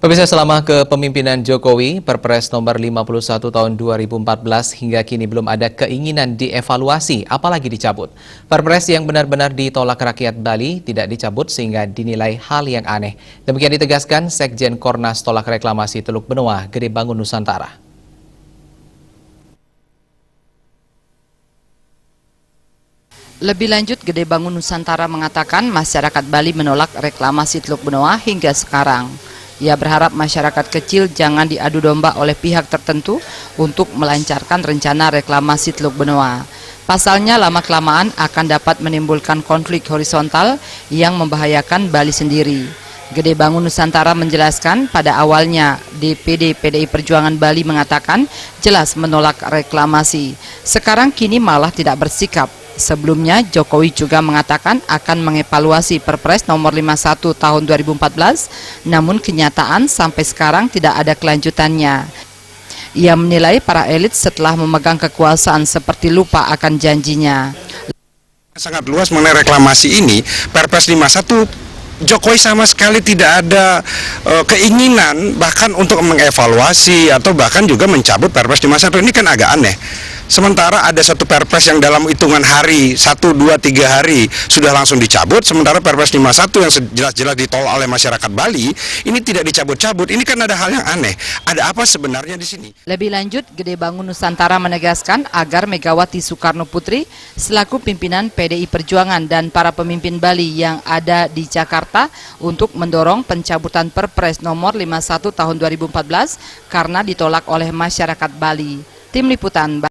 Pemirsa, selama kepemimpinan Jokowi, Perpres nomor 51 tahun 2014 hingga kini belum ada keinginan dievaluasi, apalagi dicabut. Perpres yang benar-benar ditolak rakyat Bali tidak dicabut sehingga dinilai hal yang aneh. Demikian ditegaskan Sekjen Kornas Tolak Reklamasi Teluk Benoa, Gede Bangun Nusantara. Lebih lanjut, Gede Bangun Nusantara mengatakan masyarakat Bali menolak reklamasi Teluk Benoa hingga sekarang. Ia berharap masyarakat kecil jangan diadu domba oleh pihak tertentu untuk melancarkan rencana reklamasi Teluk Benoa. Pasalnya lama-kelamaan akan dapat menimbulkan konflik horizontal yang membahayakan Bali sendiri. Gede Bangun Nusantara menjelaskan pada awalnya DPD PDI Perjuangan Bali mengatakan jelas menolak reklamasi. Sekarang kini malah tidak bersikap. Sebelumnya, Jokowi juga mengatakan akan mengevaluasi Perpres nomor 51 tahun 2014, namun kenyataan sampai sekarang tidak ada kelanjutannya. Ia menilai para elit setelah memegang kekuasaan seperti lupa akan janjinya. Sangat luas mengenai reklamasi ini, Perpres 51 Jokowi sama sekali tidak ada keinginan bahkan untuk mengevaluasi atau bahkan juga mencabut Perpres 51. Ini kan agak aneh. Sementara ada satu Perpres yang dalam hitungan hari, 1, 2, 3 hari sudah langsung dicabut. Sementara Perpres 51 yang jelas-jelas ditolak oleh masyarakat Bali, ini tidak dicabut-cabut. Ini kan ada hal yang aneh. Ada apa sebenarnya di sini? Lebih lanjut, Gede Bangun Nusantara menegaskan agar Megawati Soekarno Putri selaku pimpinan PDI Perjuangan dan para pemimpin Bali yang ada di Jakarta untuk mendorong pencabutan Perpres nomor 51 tahun 2014 karena ditolak oleh masyarakat Bali. Tim Liputan